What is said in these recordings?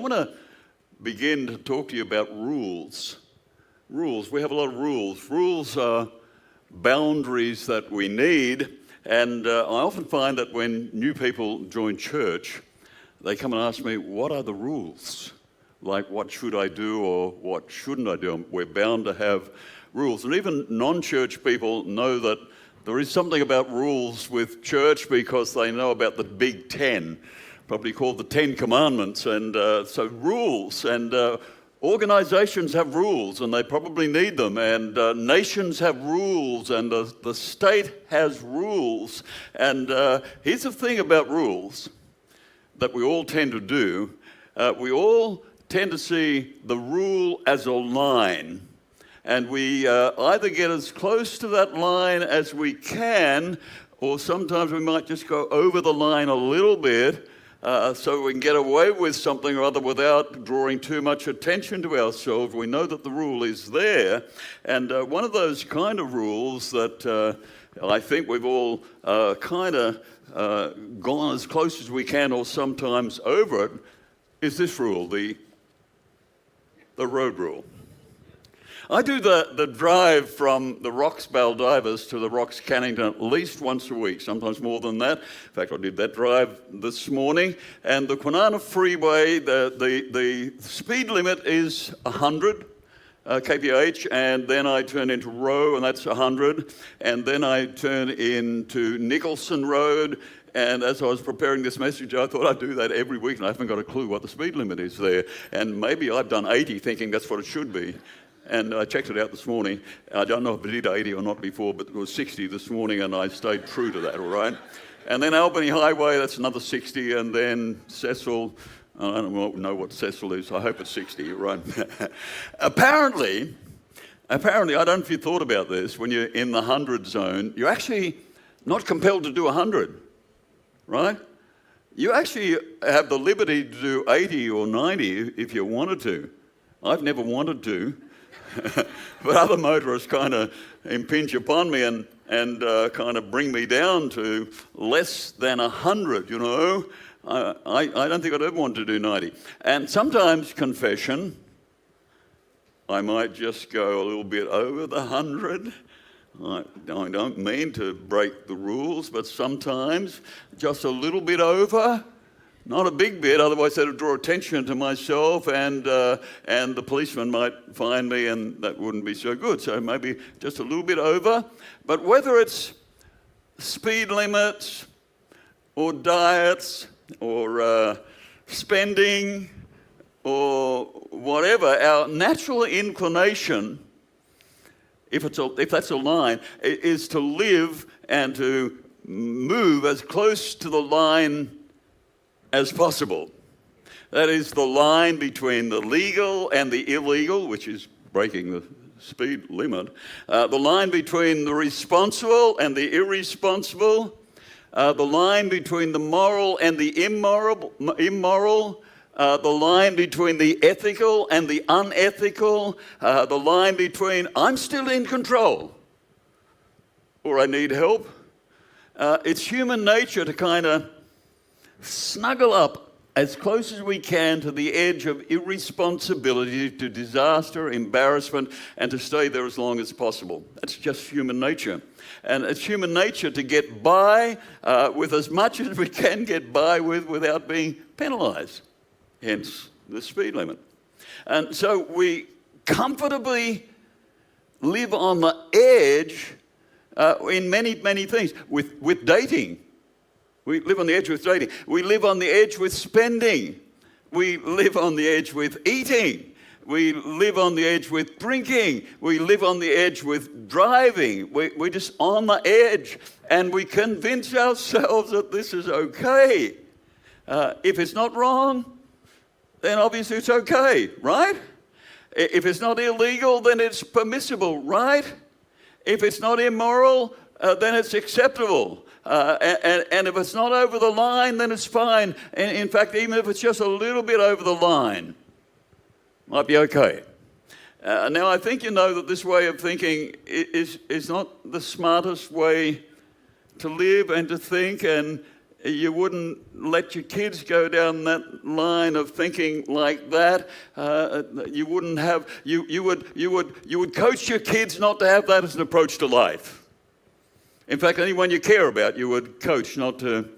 I want to begin to talk to you about rules. Rules. We have a lot of rules. Rules are boundaries that we need, and I often find that when new people join church, they come and ask me, what are the rules? Like, what should I do or what shouldn't I do? We're bound to have rules. And even non-church people know that there is something about rules with church because they know about the Big Ten, probably called the Ten Commandments. And so rules, and organizations have rules, and they probably need them. And nations have rules, and the state has rules. And here's the thing about rules that we all tend to do. We all tend to see the rule as a line. And we either get as close to that line as we can, or sometimes we might just go over the line a little bit so we can get away with something or other without drawing too much attention to ourselves. We know that the rule is there. And one of those kind of rules that I think we've all kind of gone as close as we can or sometimes over it is this rule, the road rule. I do the drive from the Rocks Baldivis to the Rocks Cannington at least once a week, sometimes more than that. In fact, I did that drive this morning. And the Kwinana Freeway, the speed limit is 100 kph, and then I turn into Roe, and that's 100. And then I turn into Nicholson Road. And as I was preparing this message, I thought I'd do that every week, and I haven't got a clue what the speed limit is there. And maybe I've done 80 thinking that's what it should be. And I checked it out this morning. I don't know if I did 80 or not before, but it was 60 this morning, and I stayed true to that, all right? And then Albany Highway, that's another 60, and then Cecil, I don't know what Cecil is. I hope it's 60, right? Apparently, I don't know if you thought about this, when you're in the 100 zone, you're actually not compelled to do 100, right? You actually have the liberty to do 80 or 90 if you wanted to. I've never wanted to. But other motorists kind of impinge upon me and kind of bring me down to less than 100, you know. I don't think I'd ever want to do 90. And sometimes, confession, I might just go a little bit over the 100. I don't mean to break the rules, but sometimes just a little bit over. Not a big bit, otherwise that would draw attention to myself, and the policeman might find me, and that wouldn't be so good. So maybe just a little bit over. But whether it's speed limits or diets or spending or whatever, our natural inclination, if that's a line, is to live and to move as close to the line as possible. That is the line between the legal and the illegal, which is breaking the speed limit, the line between the responsible and the irresponsible, the line between the moral and the immoral, the line between the ethical and the unethical, the line between I'm still in control or I need help. It's human nature to kind of snuggle up as close as we can to the edge of irresponsibility, to disaster, embarrassment, and to stay there as long as possible. That's just human nature. And it's human nature to get by with as much as we can get by with without being penalized, hence the speed limit. And so we comfortably live on the edge in many, many things. With dating, we live on the edge with dating. We live on the edge with spending. We live on the edge with eating. We live on the edge with drinking. We live on the edge with driving. We're just on the edge, and we convince ourselves that this is okay. If it's not wrong, then obviously it's okay, right? If it's not illegal, then it's permissible, right? If it's not immoral, then it's acceptable. And if it's not over the line, then it's fine. And in fact, even if it's just a little bit over the line, might be okay. Now, I think you know that this way of thinking is not the smartest way to live and to think, and You wouldn't let your kids go down that line of thinking like that. You wouldn't have. You would coach your kids not to have that as an approach to life. In fact, anyone you care about, you would coach not to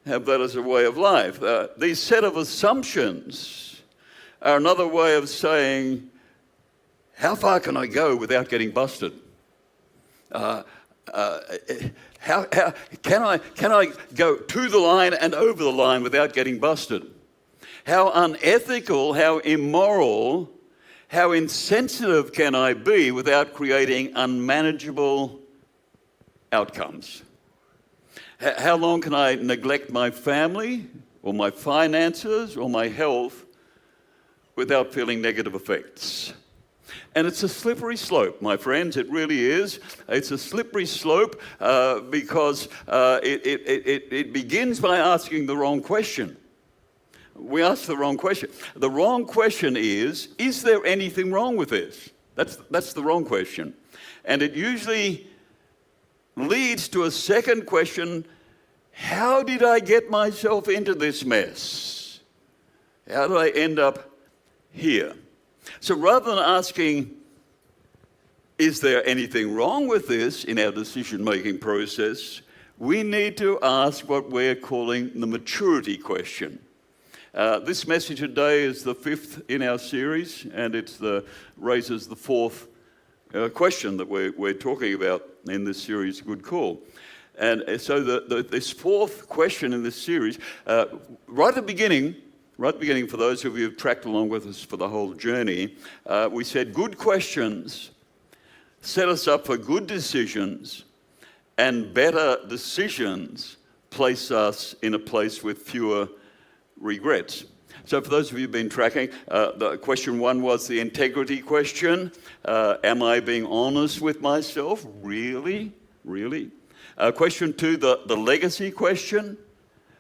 have that as a way of life. These set of assumptions are another way of saying, how far can I go without getting busted? How can I go to the line and over the line without getting busted? How unethical, how immoral, how insensitive can I be without creating unmanageable outcomes? How long can I neglect my family or my finances or my health without feeling negative effects? And it's a slippery slope, my friends. It really is. It's a slippery slope because it begins by asking the wrong question. We ask the wrong question. The wrong question is there anything wrong with this? That's the wrong question. And it usually leads to a second question: how did I get myself into this mess? How did I end up here? So rather than asking, is there anything wrong with this in our decision-making process, we need to ask what we're calling the maturity question. This message today is the fifth in our series, and it raises the fourth question that we're talking about in this series, Good Call. And so this fourth question in this series, right at the beginning, for those of you who've tracked along with us for the whole journey, we said good questions set us up for good decisions, and better decisions place us in a place with fewer regrets. So for those of you who've been tracking, the question one was the integrity question. Am I being honest with myself? Really? Question two, the legacy question.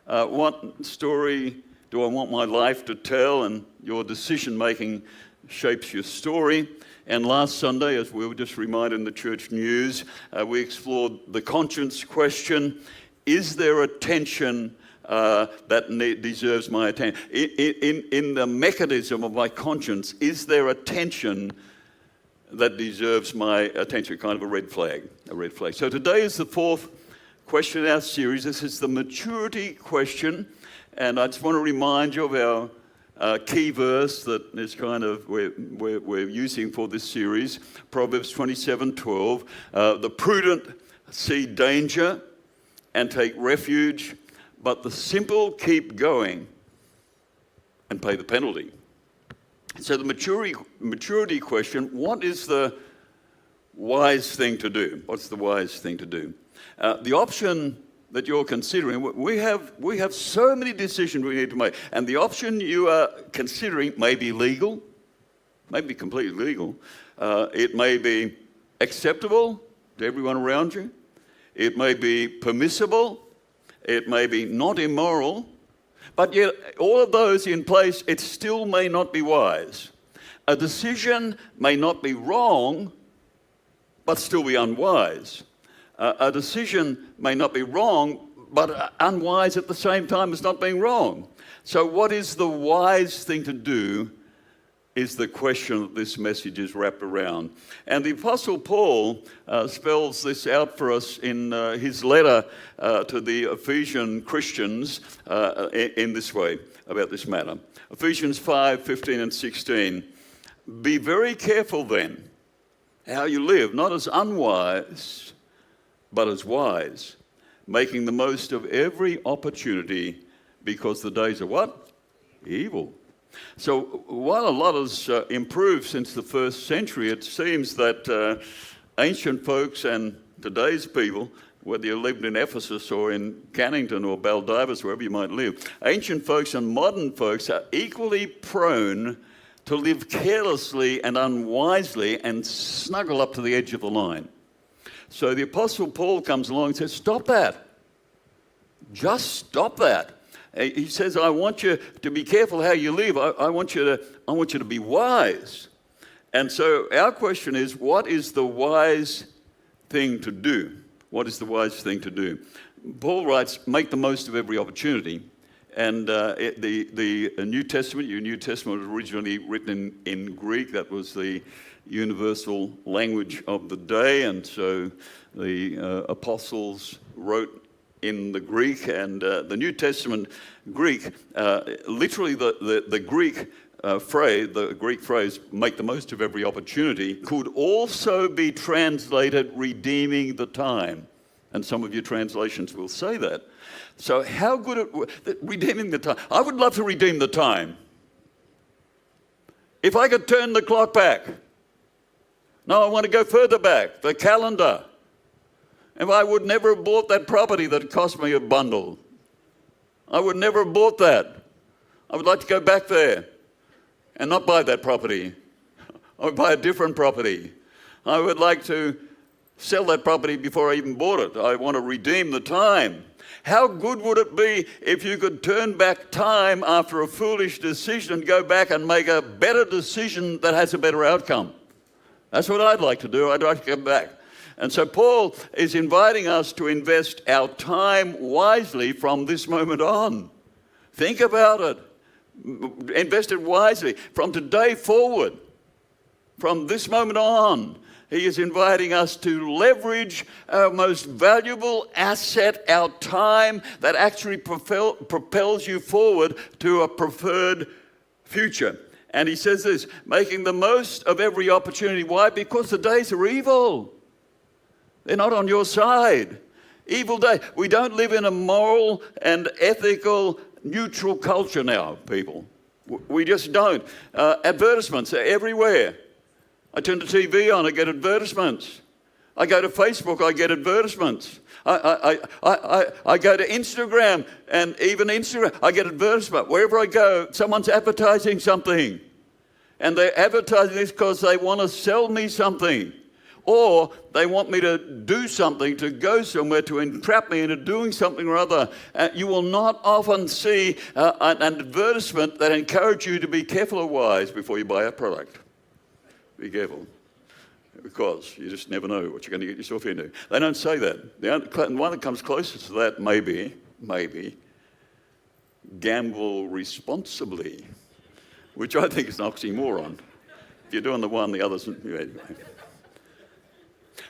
What story do I want my life to tell? And your decision-making shapes your story. And last Sunday, as we were just reminded in the church news, we explored the conscience question. Is there a tension that deserves my attention? In the mechanism of my conscience, is there a tension that deserves my attention? Kind of a red flag. So today is the fourth question in our series. This is the maturity question. And I just want to remind you of our key verse that is kind of we're using for this series, Proverbs 27:12. The prudent see danger and take refuge, but the simple keep going and pay the penalty. So the maturity question: what is the wise thing to do? What's the wise thing to do? The option that you're considering, we have so many decisions we need to make, and the option you are considering may be legal, may be completely legal. It may be acceptable to everyone around you. It may be permissible. It may be not immoral. But yet, all of those in place, it still may not be wise. A decision may not be wrong, but still be unwise. A decision may not be wrong, but unwise at the same time as not being wrong. So what is the wise thing to do is the question that this message is wrapped around. And the Apostle Paul spells this out for us in his letter to the Ephesian Christians in this way, about this matter. Ephesians 5:15 and 16. Be very careful then how you live, not as unwise, but as wise, making the most of every opportunity, because the days are what? Evil. So while a lot has improved since the first century, it seems that ancient folks and today's people, whether you lived in Ephesus or in Cannington or Baldivis, wherever you might live, ancient folks and modern folks are equally prone to live carelessly and unwisely and snuggle up to the edge of the line. So the Apostle Paul comes along and says, stop that. Just stop that. He says, I want you to be careful how you live. I want you to be wise. And so our question is, what is the wise thing to do? What is the wise thing to do? Paul writes, make the most of every opportunity. And the New Testament, your New Testament was originally written in Greek. That was the universal language of the day. And so the apostles wrote in the Greek. And the New Testament Greek, literally the Greek phrase, make the most of every opportunity, could also be translated redeeming the time. And some of your translations will say that. So how good at redeeming the time. I would love to redeem the time. If I could turn the clock back. No, I want to go further back, the calendar. If I would never have bought that property that cost me a bundle. I would never have bought that. I would like to go back there and not buy that property. I would buy a different property. I would like to sell that property before I even bought it. I want to redeem the time. How good would it be if you could turn back time after a foolish decision and go back and make a better decision that has a better outcome? That's what I'd like to do. I'd like to come back. And so Paul is inviting us to invest our time wisely from this moment on. Think about it. Invest it wisely from today forward. From this moment on, he is inviting us to leverage our most valuable asset, our time, that actually propels you forward to a preferred future. And he says this, making the most of every opportunity. Why? Because the days are evil. They're not on your side. Evil day. We don't live in a moral and ethical neutral culture now, people. We just don't. Advertisements are everywhere. I turn the TV on, I get advertisements. I go to Facebook, I get advertisements. I go to Instagram, and even Instagram, I get advertisements. Wherever I go, someone's advertising something. And they're advertising this because they want to sell me something. Or they want me to do something, to go somewhere, to entrap me into doing something or other. You will not often see an advertisement that encourages you to be careful or wise before you buy a product. Be careful, because you just never know what you're going to get yourself into. They don't say that. The one that comes closest to that, maybe, gamble responsibly, which I think is an oxymoron. If you're doing the one, the other's... Anyway.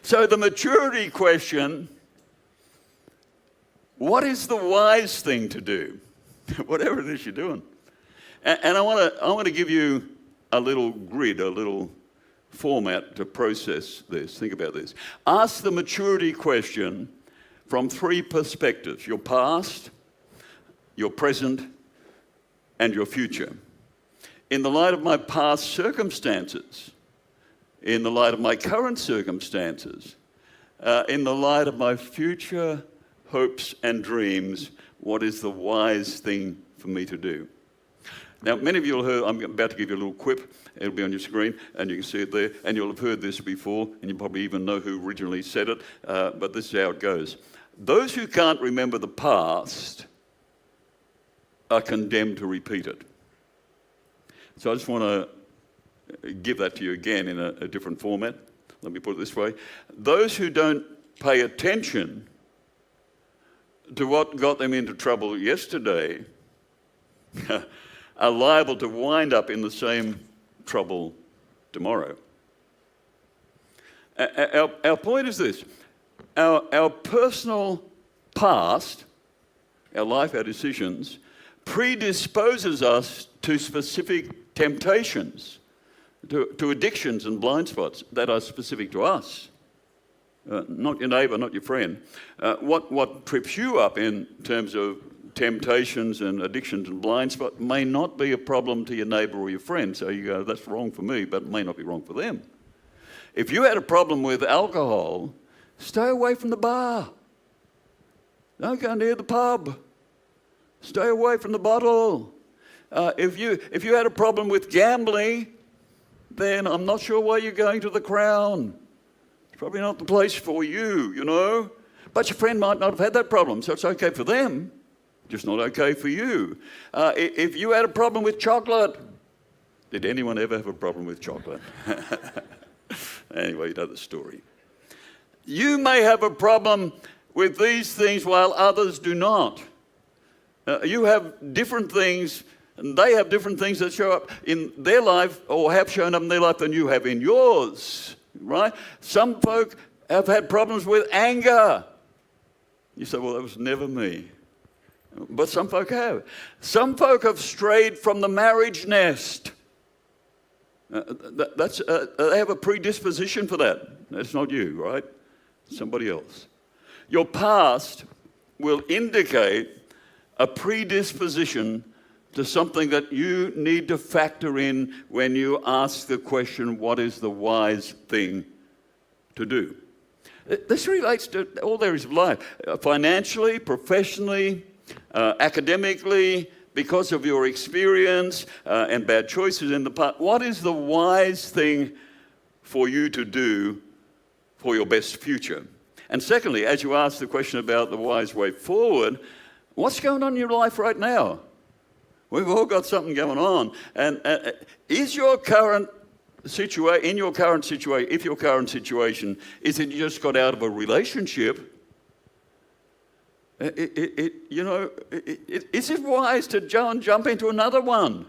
So the maturity question, what is the wise thing to do? Whatever it is you're doing. And I want to give you a little grid, a little format to process this. Think about this. Ask the maturity question from three perspectives: your past, your present, and your future. In the light of my past circumstances, in the light of my current circumstances, in the light of my future hopes and dreams, what is the wise thing for me to do? Now, many of you will have heard, I'm about to give you a little quip. It'll be on your screen, and you can see it there. And you'll have heard this before, and you probably even know who originally said it. But this is how it goes. Those who can't remember the past are condemned to repeat it. So I just want to give that to you again in a different format. Let me put it this way. Those who don't pay attention to what got them into trouble yesterday are liable to wind up in the same trouble tomorrow. Our point is this. Our personal past, our life, our decisions, predisposes us to specific temptations, to addictions and blind spots that are specific to us. Not your neighbour, not your friend. What trips you up in terms of temptations and addictions and blind spots may not be a problem to your neighbour or your friend. So you go, that's wrong for me, but it may not be wrong for them. If you had a problem with alcohol, stay away from the bar. Don't go near the pub. Stay away from the bottle. If you had a problem with gambling, then I'm not sure why you're going to the Crown. It's probably not the place for you, you know. But your friend might not have had that problem, so it's okay for them. Just not okay for you. If you had a problem with chocolate, did anyone ever have a problem with chocolate? Anyway, you know the story. You may have a problem with these things while others do not. You have different things, and they have different things that show up in their life or have shown up in their life than you have in yours, right? Some folk have had problems with anger. You say, well, that was never me. But some folk have. Some folk have strayed from the marriage nest. They have a predisposition for that. That's not you, right? Somebody else. Your past will indicate a predisposition to something that you need to factor in when you ask the question, what is the wise thing to do? This relates to all areas of life, financially, professionally, academically, because of your experience and bad choices in the past. What is the wise thing for you to do for your best future? And secondly, as you ask the question about the wise way forward, what's going on in your life right now? We've all got something going on. And is your current situation, if your current situation is that you just got out of a relationship, is it wise to jump into another one?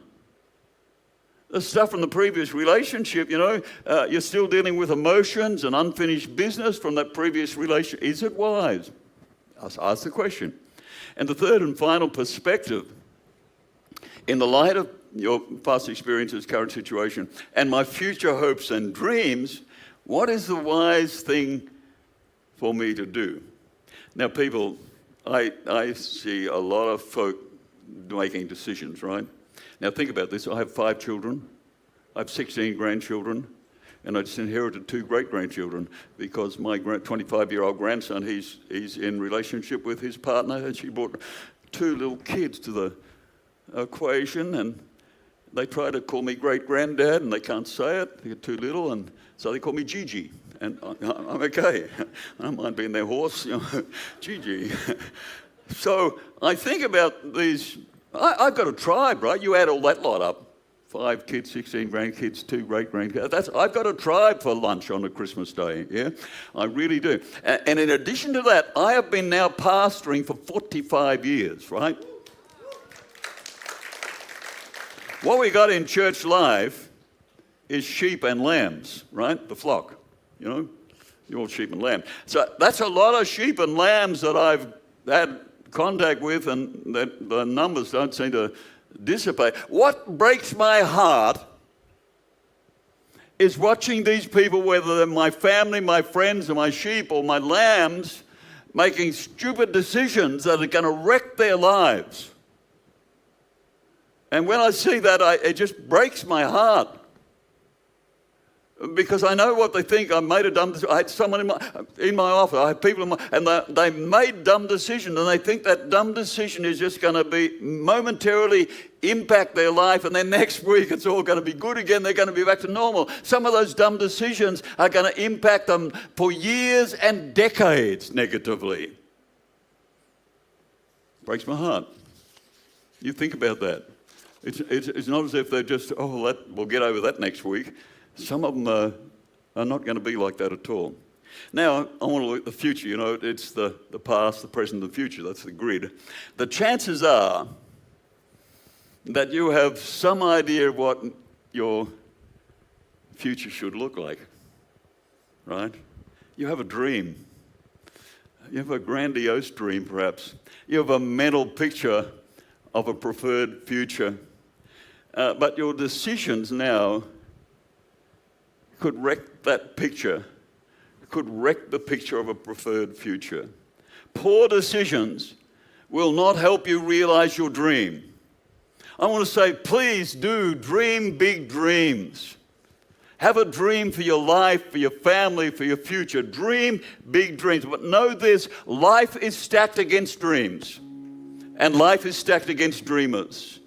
The stuff from the previous relationship, you're still dealing with emotions and unfinished business from that previous relationship. Is it wise? Ask the question. And the third and final perspective, in the light of your past experiences, current situation, and my future hopes and dreams, what is the wise thing for me to do? Now, people, I see a lot of folk making decisions, right? Now, think about this. I have 5 children. I have 16 grandchildren. And I just inherited 2 great-grandchildren because my 25-year-old grandson, he's in relationship with his partner, and she brought 2 little kids to the equation, and they try to call me great-granddad, and they can't say it. They're too little, and so they call me Gigi. And I'm okay. I don't mind being their horse, Gigi. So I think about these. I've got a tribe, right? You add all that lot up. 5 kids, 16 grandkids, 2 great-grandkids. I've got a tribe for lunch on a Christmas day, yeah? I really do. And in addition to that, I have been now pastoring for 45 years, right? What we got in church life is sheep and lambs, right? The flock, you're all sheep and lamb. So that's a lot of sheep and lambs that I've had contact with, and that the numbers don't seem to dissipate. What breaks my heart is watching these people, whether they're my family, my friends, or my sheep, or my lambs, making stupid decisions that are going to wreck their lives. And when I see that, it just breaks my heart. Because I know what they think. I made a dumb decision. I had someone in my office. I had people and they made dumb decisions, and they think that dumb decision is just going to be momentarily impact their life, and then next week it's all going to be good again. They're going to be back to normal. Some of those dumb decisions are going to impact them for years and decades negatively. Breaks my heart. You think about that. It's not as if they're just, we'll get over that next week. Some of them are not going to be like that at all. Now, I want to look at the future. It's the past, the present, and the future. That's the grid. The chances are that you have some idea of what your future should look like, right? You have a dream. You have a grandiose dream, perhaps. You have a mental picture of a preferred future. But your decisions now could wreck that picture, could wreck the picture of a preferred future. Poor decisions will not help you realize your dream. I want to say, please do dream big dreams. Have a dream for your life, for your family, for your future. Dream big dreams. But know this, life is stacked against dreams. And life is stacked against dreamers.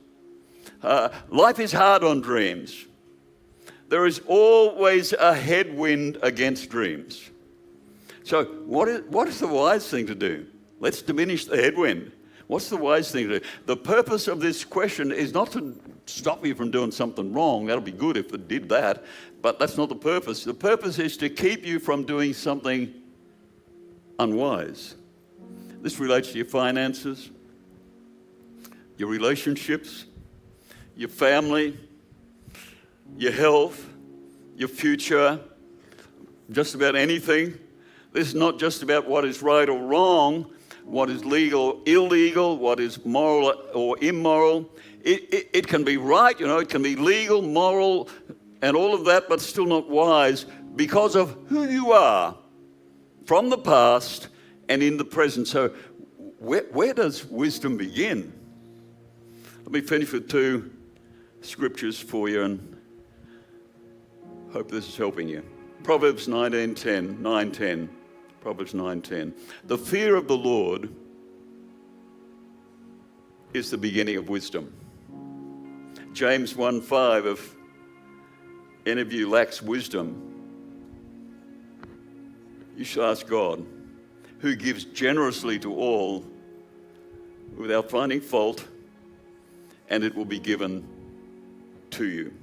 Life is hard on dreams. There is always a headwind against dreams. So what is the wise thing to do? Let's diminish the headwind. What's the wise thing to do? The purpose of this question is not to stop you from doing something wrong. That'll be good if it did that, but that's not the purpose. The purpose is to keep you from doing something unwise. This relates to your finances, your relationships, your family, your health, your future, just about anything. This is not just about what is right or wrong, what is legal, illegal, what is moral or immoral. It can be right, it can be legal, moral, and all of that, but still not wise because of who you are from the past and in the present. So where does wisdom begin? Let me finish with two scriptures for you and hope this is helping you. Proverbs 9:10. Proverbs 9:10. The fear of the Lord is the beginning of wisdom. James 1:5, if any of you lacks wisdom, you should ask God, who gives generously to all without finding fault, and it will be given to you.